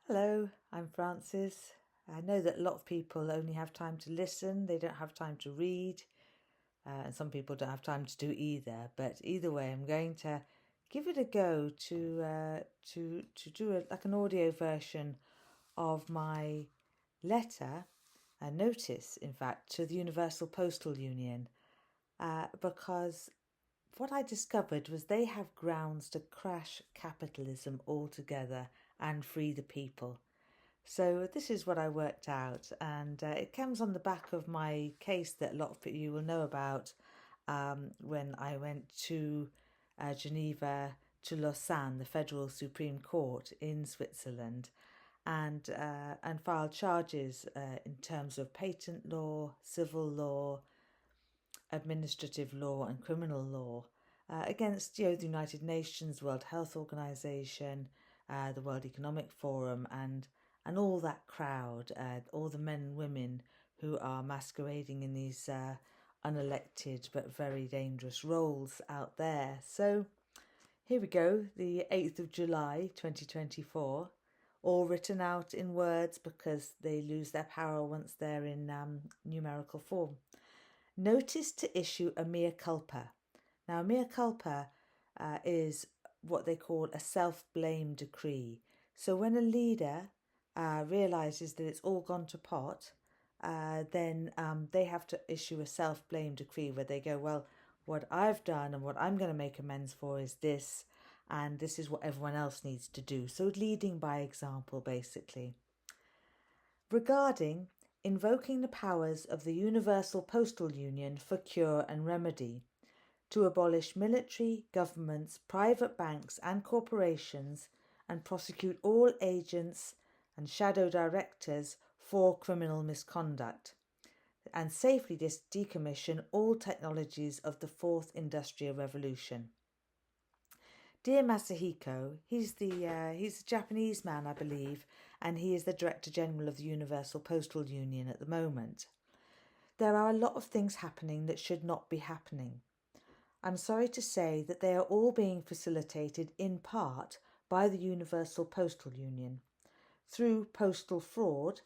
Hello, I'm Frances. I know that a lot of people only have time to listen, they don't have time to read, and some people don't have time to do either. But either way, I'm going to give it a go to do like an audio version of my letter, a notice, in fact, to the Universal Postal Union, because what I discovered was they have grounds to crash capitalism altogether and free the people. So this is what I worked out, and it comes on the back of my case that a lot of you will know about when I went to Geneva to Lausanne, the Federal Supreme Court in Switzerland, and filed charges in terms of patent law, civil law, administrative law, and criminal law against the United Nations, World Health Organization, the World Economic Forum, and all that crowd, all the men and women who are masquerading in these unelected but very dangerous roles out there. So here we go, the 8th of July 2024, all written out in words because they lose their power once they're in numerical form. Notice to issue a mea culpa. Now, a mea culpa is what they call a self-blame decree. So when a leader realises that it's all gone to pot, then they have to issue a self-blame decree where they go, well, what I've done and what I'm going to make amends for is this, and this is what everyone else needs to do. So leading by example, basically. Regarding invoking the powers of the Universal Postal Union for cure and remedy, to abolish military, governments, private banks and corporations, and prosecute all agents and shadow directors for criminal misconduct, and safely decommission all technologies of the Fourth Industrial Revolution. Dear Masahiko, he's a Japanese man, I believe, and he is the Director General of the Universal Postal Union at the moment. There are a lot of things happening that should not be happening. I'm sorry to say that they are all being facilitated in part by the Universal Postal Union, through postal fraud,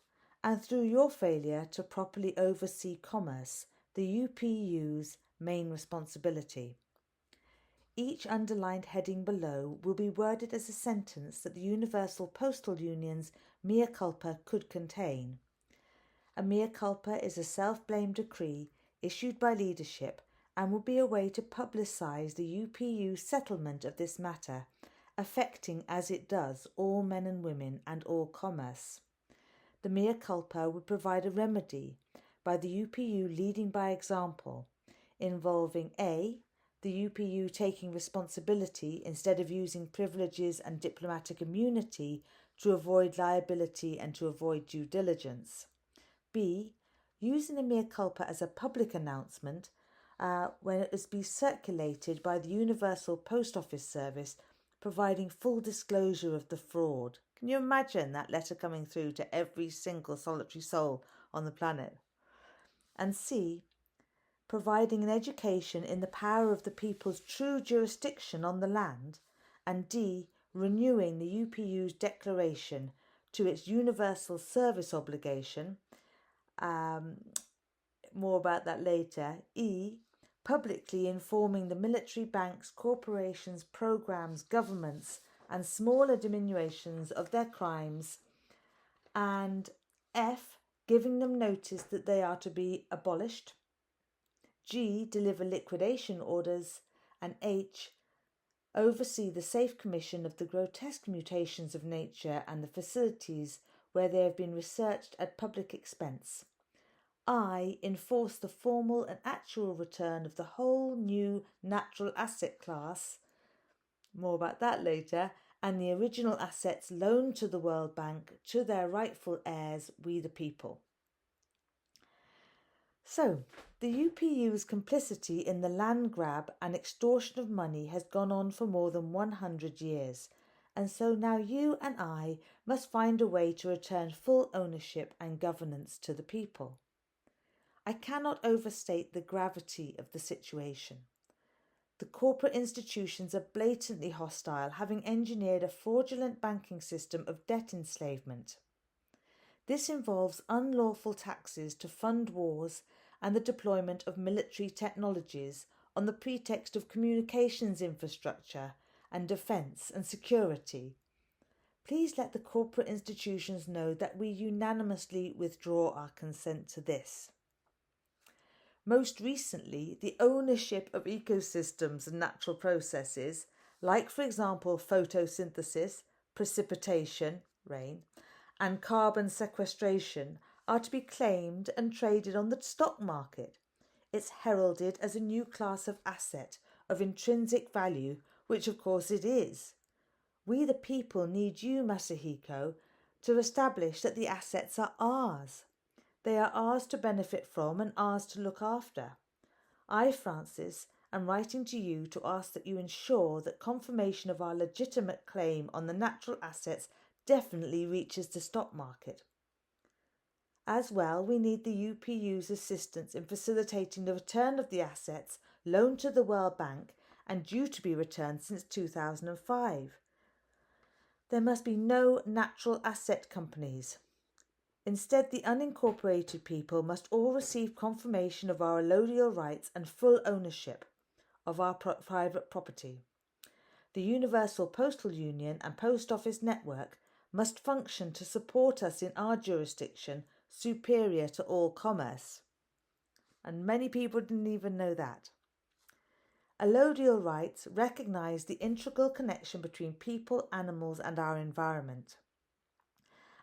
and through your failure to properly oversee commerce, the UPU's main responsibility. Each underlined heading below will be worded as a sentence that the Universal Postal Union's mea culpa could contain. A mea culpa is a self-blame decree issued by leadership and will be a way to publicise the UPU's settlement of this matter, affecting as it does all men and women and all commerce. The mea culpa would provide a remedy by the UPU leading by example, involving A, the UPU taking responsibility instead of using privileges and diplomatic immunity to avoid liability and to avoid due diligence. B, using a mea culpa as a public announcement when it is be circulated by the Universal Post Office Service, providing full disclosure of the fraud. Can you imagine that letter coming through to every single solitary soul on the planet? And C, providing an education in the power of the people's true jurisdiction on the land, and D, renewing the UPU's declaration to its universal service obligation, more about that later. E, publicly informing the military, banks, corporations, programs, governments and smaller diminutions of their crimes, and F, giving them notice that they are to be abolished. G, deliver liquidation orders, and H, oversee the safe commission of the grotesque mutations of nature and the facilities where they have been researched at public expense. I, enforce the formal and actual return of the whole new natural asset class, more about that later, and the original assets loaned to the World Bank to their rightful heirs, we the people. So, the UPU's complicity in the land grab and extortion of money has gone on for more than 100 years, and so now you and I must find a way to return full ownership and governance to the people. I cannot overstate the gravity of the situation. the corporate institutions are blatantly hostile, having engineered a fraudulent banking system of debt enslavement. This involves unlawful taxes to fund wars and the deployment of military technologies on the pretext of communications infrastructure and defence and security. Please let the corporate institutions know that we unanimously withdraw our consent to this. Most recently, the ownership of ecosystems and natural processes, like for example photosynthesis, precipitation, rain, and carbon sequestration, are to be claimed and traded on the stock market. It's heralded as a new class of asset of intrinsic value, which of course it is. We the people need you, Masahiko, to establish that the assets are ours. They are ours to benefit from and ours to look after. I, Francis, am writing to you to ask that you ensure that confirmation of our legitimate claim on the natural assets definitely reaches the stock market. As well, we need the UPU's assistance in facilitating the return of the assets loaned to the World Bank and due to be returned since 2005. There must be no natural asset companies. Instead, the unincorporated people must all receive confirmation of our allodial rights and full ownership of our private property. The Universal Postal Union and Post Office Network must function to support us in our jurisdiction superior to all commerce. And many people didn't even know that. Allodial rights recognise the integral connection between people, animals and our environment.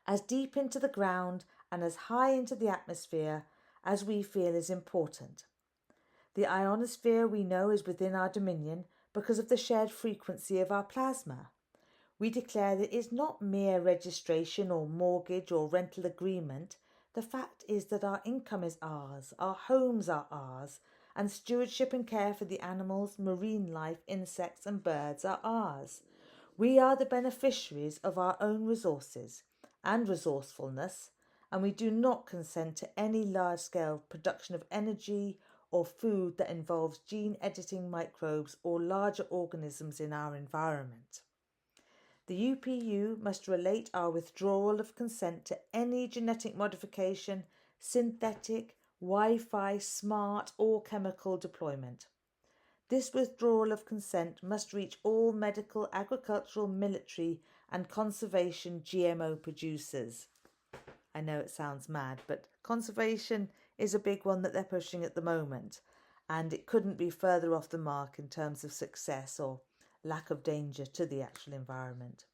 As deep into the ground and as high into the atmosphere as we feel is important. The ionosphere we know is within our dominion because of the shared frequency of our plasma. We declare that it is not mere registration or mortgage or rental agreement. The fact is that our income is ours, our homes are ours, and stewardship and care for the animals, marine life, insects and birds are ours. We are the beneficiaries of our own resources and resourcefulness, and we do not consent to any large-scale production of energy or food that involves gene-editing microbes or larger organisms in our environment. The UPU must relate our withdrawal of consent to any genetic modification, synthetic, Wi-Fi, smart or chemical deployment. This withdrawal of consent must reach all medical, agricultural, military and conservation GMO producers. I know it sounds mad, but conservation is a big one that they're pushing at the moment, and it couldn't be further off the mark in terms of success or lack of danger to the actual environment.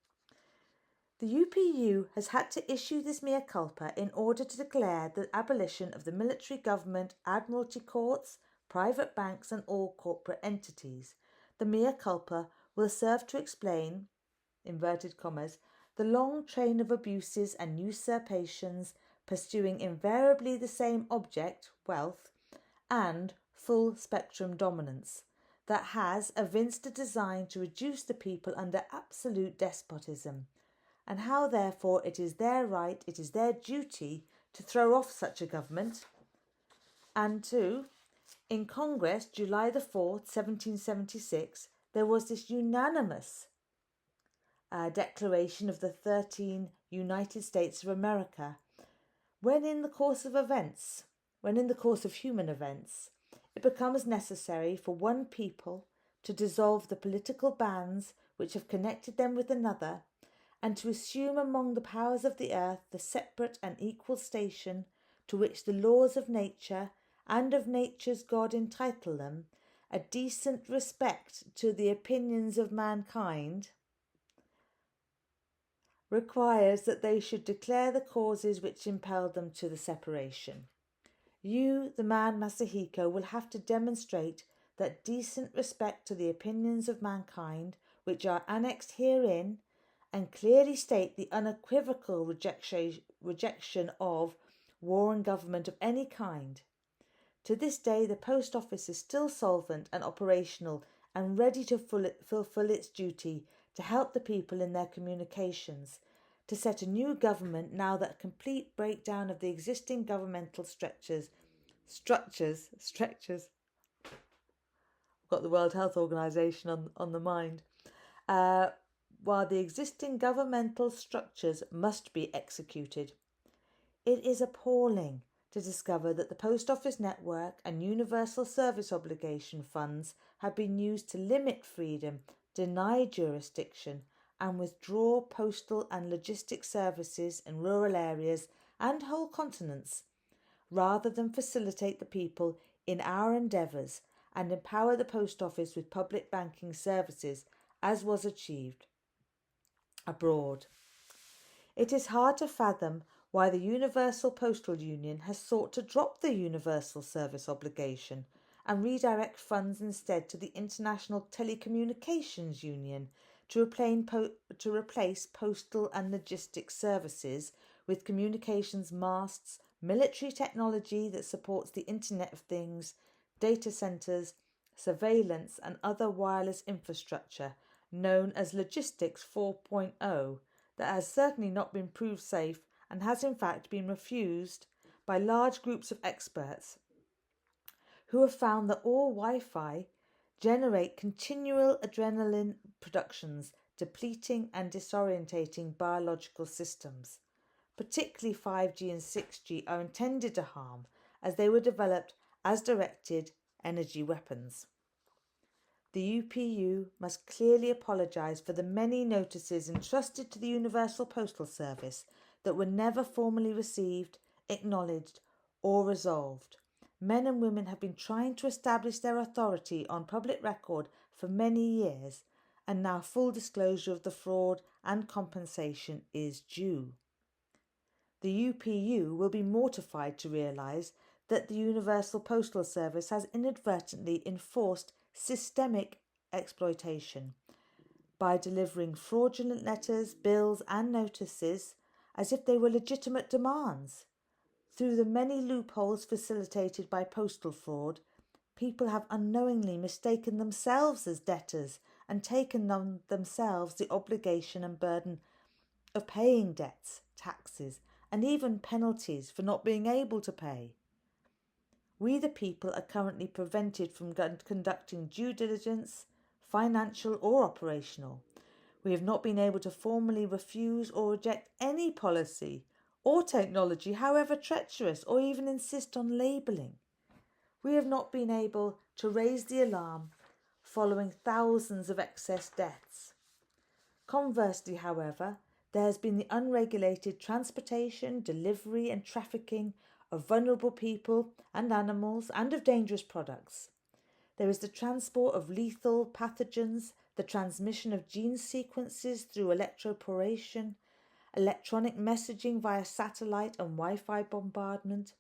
The UPU has had to issue this mea culpa in order to declare the abolition of the military government, admiralty courts, private banks and all corporate entities. The mea culpa will serve to explain, inverted commas, the long train of abuses and usurpations pursuing invariably the same object, wealth, and full spectrum dominance, that has evinced a design to reduce the people under absolute despotism, and how therefore it is their right, it is their duty to throw off such a government, and to, in Congress, July the 4th, 1776, there was this unanimous declaration of the 13 United States of America, when in the course of human events, it becomes necessary for one people to dissolve the political bands which have connected them with another, and to assume among the powers of the earth the separate and equal station to which the laws of nature and of nature's God entitle them, a decent respect to the opinions of mankind, requires that they should declare the causes which impelled them to the separation. You, the man Masahiko, will have to demonstrate that decent respect to the opinions of mankind, which are annexed herein, and clearly state the unequivocal rejection of war and government of any kind. To this day, the post office is still solvent and operational and ready to fulfill its duty to help the people in their communications, to set a new government now that a complete breakdown of the existing governmental structures. I've got the World Health Organization on the mind. While the existing governmental structures must be executed. It is appalling to discover that the Post Office network and Universal Service Obligation funds have been used to limit freedom, deny jurisdiction, and withdraw postal and logistic services in rural areas and whole continents, rather than facilitate the people in our endeavours and empower the Post Office with public banking services, as was achieved abroad. It is hard to fathom why the Universal Postal Union has sought to drop the Universal Service Obligation and redirect funds instead to the International Telecommunications Union to replace postal and logistics services with communications masts, military technology that supports the Internet of Things, data centres, surveillance and other wireless infrastructure known as Logistics 4.0 that has certainly not been proved safe and has in fact been refused by large groups of experts who have found that all Wi-Fi generate continual adrenaline productions, depleting and disorientating biological systems. Particularly 5G and 6G are intended to harm as they were developed as directed energy weapons. The UPU must clearly apologise for the many notices entrusted to the Universal Postal Service that were never formally received, acknowledged or resolved. Men and women have been trying to establish their authority on public record for many years, and now full disclosure of the fraud and compensation is due. The UPU will be mortified to realise that the Universal Postal Service has inadvertently enforced systemic exploitation by delivering fraudulent letters, bills and notices as if they were legitimate demands. Through the many loopholes facilitated by postal fraud, people have unknowingly mistaken themselves as debtors and taken on themselves the obligation and burden of paying debts, taxes and even penalties for not being able to pay. We the people are currently prevented from conducting due diligence, financial or operational. We have not been able to formally refuse or reject any policy or technology, however treacherous, or even insist on labelling. We have not been able to raise the alarm following thousands of excess deaths. Conversely, however, there has been the unregulated transportation, delivery and trafficking of vulnerable people and animals and of dangerous products. There is the transport of lethal pathogens, the transmission of gene sequences through electroporation, electronic messaging via satellite and Wi-Fi bombardment.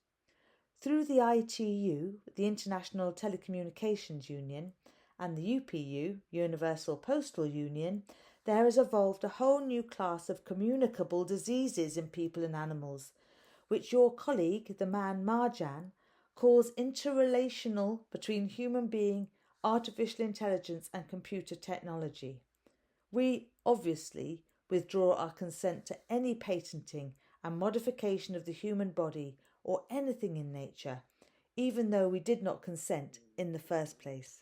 Through the ITU, the International Telecommunications Union, and the UPU, Universal Postal Union, there has evolved a whole new class of communicable diseases in people and animals, which your colleague, the man Marjan, calls interrelational between human being, artificial intelligence and computer technology. We obviously withdraw our consent to any patenting and modification of the human body or anything in nature, even though we did not consent in the first place.